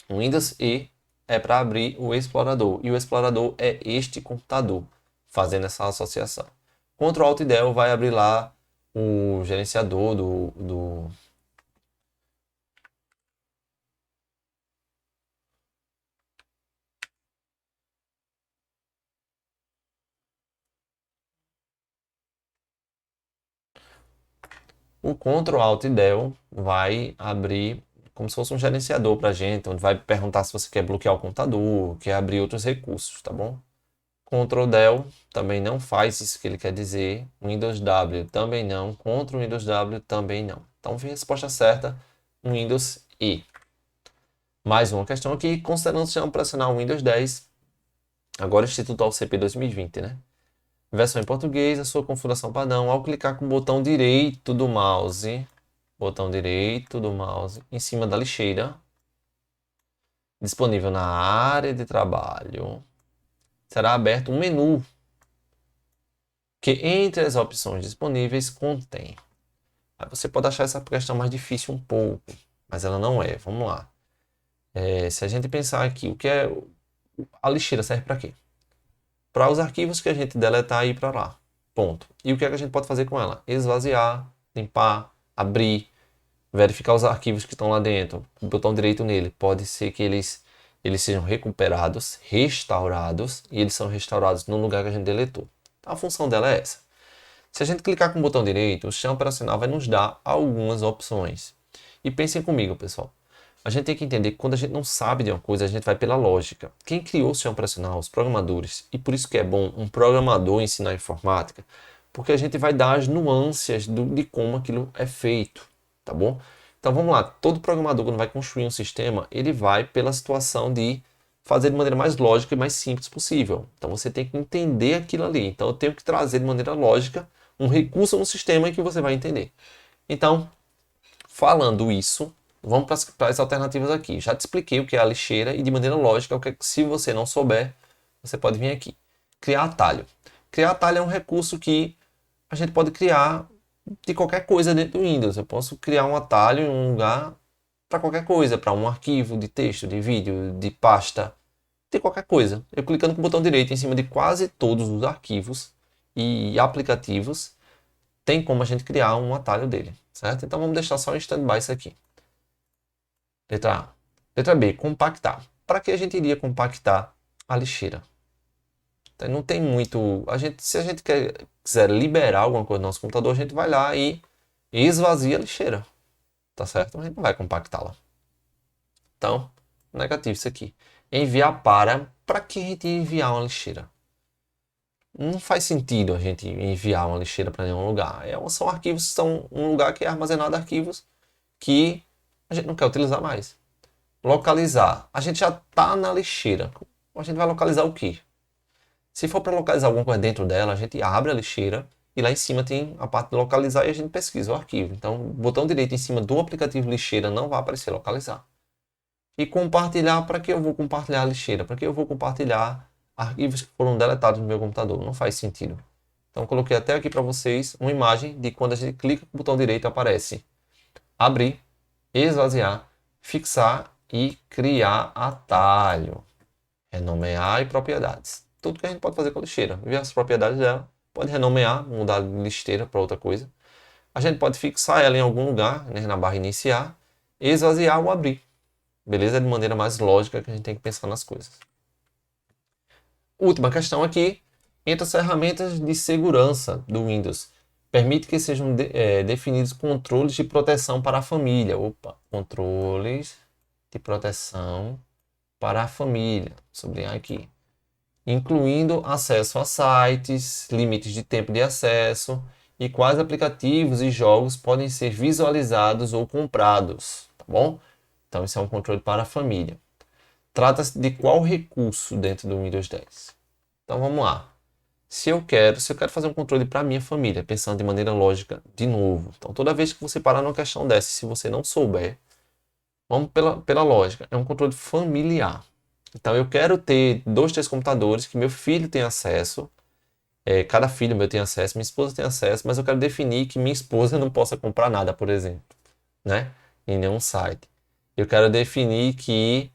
O Windows E é para abrir o explorador. E o explorador é este computador, fazendo essa associação. Ctrl Alt Del vai abrir lá o gerenciador do O Ctrl Alt Del vai abrir como se fosse um gerenciador para a gente, onde vai perguntar se você quer bloquear o computador, quer abrir outros recursos, tá bom? Ctrl Del também não faz isso que ele quer dizer. Windows W também não. Ctrl Windows W também não. Então, a resposta certa, Windows E. Mais uma questão aqui, considerando o sistema operacional Windows 10, agora instituto ao CP 2020, né? Versão em português, a sua configuração padrão, ao clicar com o botão direito do mouse, em cima da lixeira, disponível na área de trabalho, será aberto um menu que entre as opções disponíveis contém. Aí você pode achar essa questão mais difícil um pouco, mas ela não é. Vamos lá. Se a gente pensar aqui, o que é a lixeira serve para quê? Para os arquivos que a gente deletar e ir para lá. Ponto. E o que é que a gente pode fazer com ela? Esvaziar, limpar, abrir, verificar os arquivos que estão lá dentro, botão direito nele. Pode ser que eles sejam recuperados, restaurados, e eles são restaurados no lugar que a gente deletou. A função dela é essa. Se a gente clicar com o botão direito, o sistema operacional vai nos dar algumas opções. E pensem comigo, pessoal. A gente tem que entender que quando a gente não sabe de uma coisa, a gente vai pela lógica. Quem criou o sistema operacional? Os programadores. E por isso que é bom um programador ensinar informática, porque a gente vai dar as nuances de como aquilo é feito, tá bom? Então vamos lá, todo programador quando vai construir um sistema, ele vai pela situação de fazer de maneira mais lógica e mais simples possível. Então você tem que entender aquilo ali. Então eu tenho que trazer de maneira lógica um recurso no sistema que você vai entender. Então, falando isso, vamos para as alternativas aqui. Já te expliquei o que é a lixeira e de maneira lógica, o que se você não souber, você pode vir aqui. Criar atalho. Criar atalho é um recurso que a gente pode criar de qualquer coisa dentro do Windows. Eu posso criar um atalho em um lugar para qualquer coisa, para um arquivo de texto, de vídeo, de pasta, de qualquer coisa. Eu clicando com o botão direito em cima de quase todos os arquivos e aplicativos, tem como a gente criar um atalho dele, certo? Então vamos deixar só em standby isso aqui. Letra A. Letra B, compactar. Para que a gente iria compactar a lixeira? Então, não tem muito... se a gente quiser liberar alguma coisa do nosso computador, a gente vai lá e esvazia a lixeira, tá certo? A gente não vai compactá-la. Então, negativo isso aqui. Enviar para que a gente enviar uma lixeira? Não faz sentido a gente enviar uma lixeira para nenhum lugar. São arquivos, são um lugar que é armazenado arquivos que a gente não quer utilizar mais. Localizar. A gente já está na lixeira. A gente vai localizar o quê? Se for para localizar alguma coisa dentro dela, a gente abre a lixeira e lá em cima tem a parte de localizar e a gente pesquisa o arquivo. Então, botão direito em cima do aplicativo lixeira não vai aparecer localizar. E compartilhar, para que eu vou compartilhar a lixeira? Para que eu vou compartilhar arquivos que foram deletados no meu computador? Não faz sentido. Então, coloquei até aqui para vocês uma imagem de quando a gente clica com o botão direito aparece abrir, esvaziar, fixar e criar atalho, renomear e propriedades. Tudo que a gente pode fazer com a lixeira. Ver as propriedades dela, pode renomear, mudar de lixeira para outra coisa. A gente pode fixar ela em algum lugar, né, na barra iniciar, esvaziar ou abrir. Beleza? É de maneira mais lógica que a gente tem que pensar nas coisas. Última questão aqui. Entre as ferramentas de segurança do Windows, permite que sejam definidos controles de proteção para a família. Opa, controles de proteção para a família. Sublinhar aqui. Incluindo acesso a sites, limites de tempo de acesso e quais aplicativos e jogos podem ser visualizados ou comprados, tá bom? Então, isso é um controle para a família. Trata-se de qual recurso dentro do Windows 10? Então, vamos lá. Se eu quero fazer um controle para a minha família, pensando de maneira lógica de novo. Então, toda vez que você parar numa questão dessa, se você não souber, vamos pela lógica. É um controle familiar. Então, eu quero ter 2, 3 computadores que meu filho tem acesso. Cada filho meu tem acesso, minha esposa tem acesso, mas eu quero definir que minha esposa não possa comprar nada, por exemplo, né? Em nenhum site. Eu quero definir que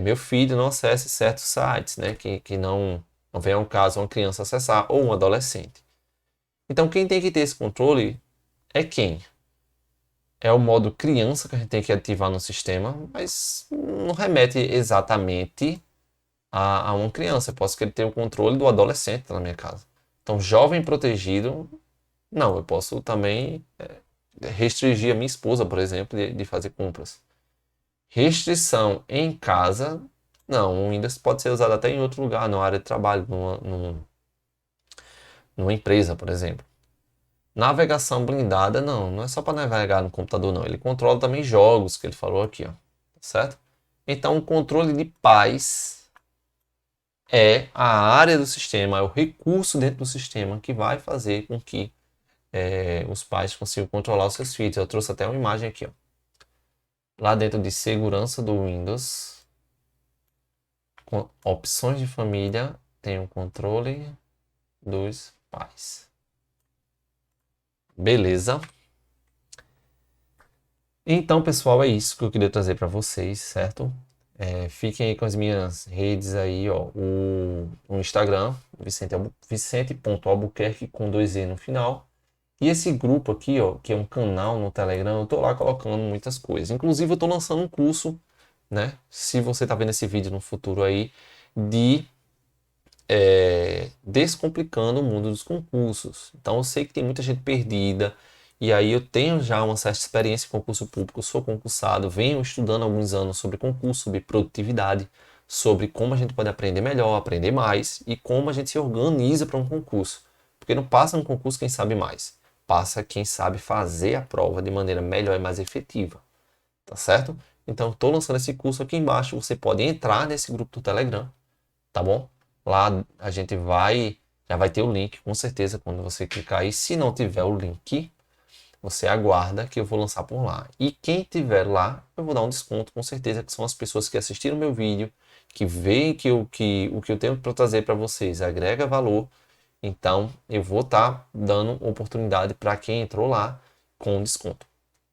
meu filho não acesse certos sites, né? Que não venha ao caso uma criança acessar ou um adolescente. Então, quem tem que ter esse controle é quem? É o modo criança que a gente tem que ativar no sistema, mas não remete exatamente a uma criança. Eu posso querer ter o controle do adolescente na minha casa. Então, jovem protegido, não. Eu posso também restringir a minha esposa, por exemplo, de fazer compras. Restrição em casa, não. O Windows pode ser usado até em outro lugar, na área de trabalho, numa empresa, por exemplo. Navegação blindada, não. Não é só para navegar no computador, não. Ele controla também jogos, que ele falou aqui, ó. Certo? Então, o controle de paz é a área do sistema, é o recurso dentro do sistema que vai fazer com que os pais consigam controlar os seus filhos. Eu trouxe até uma imagem aqui, ó. Lá dentro de segurança do Windows, com opções de família, tem o controle dos pais. Beleza? Então, pessoal, é isso que eu queria trazer para vocês, certo? Fiquem aí com as minhas redes aí, ó. O Instagram, Vicente.albuquerque com 2 E no final. E esse grupo aqui, ó, que é um canal no Telegram, eu tô lá colocando muitas coisas. Inclusive, eu tô lançando um curso, né? Se você tá vendo esse vídeo no futuro aí, de descomplicando o mundo dos concursos. Então, eu sei que tem muita gente perdida. E aí, eu tenho já uma certa experiência em concurso público, eu sou concursado, venho estudando há alguns anos sobre concurso, sobre produtividade, sobre como a gente pode aprender melhor, aprender mais e como a gente se organiza para um concurso. Porque não passa no concurso quem sabe mais, passa quem sabe fazer a prova de maneira melhor e mais efetiva, tá certo? Então, estou lançando esse curso aqui embaixo, você pode entrar nesse grupo do Telegram, tá bom? Lá a gente já vai ter o link, com certeza, quando você clicar aí. Se não tiver o link, você aguarda que eu vou lançar por lá. E quem tiver lá, eu vou dar um desconto, com certeza, que são as pessoas que assistiram meu vídeo, que veem que o que eu tenho para trazer para vocês agrega valor. Então, eu vou estar dando oportunidade para quem entrou lá com desconto.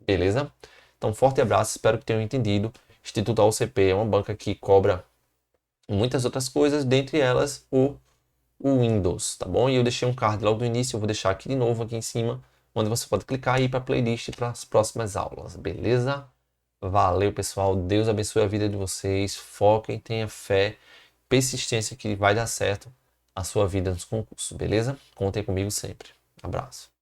Beleza? Então, forte abraço, espero que tenham entendido. Instituto AOCP é uma banca que cobra muitas outras coisas, dentre elas o Windows, tá bom? E eu deixei um card logo no início, eu vou deixar aqui de novo aqui em cima, onde você pode clicar e ir para a playlist para as próximas aulas, beleza? Valeu, pessoal. Deus abençoe a vida de vocês. Foquem, tenha fé, persistência que vai dar certo a sua vida nos concursos, beleza? Contem comigo sempre. Abraço.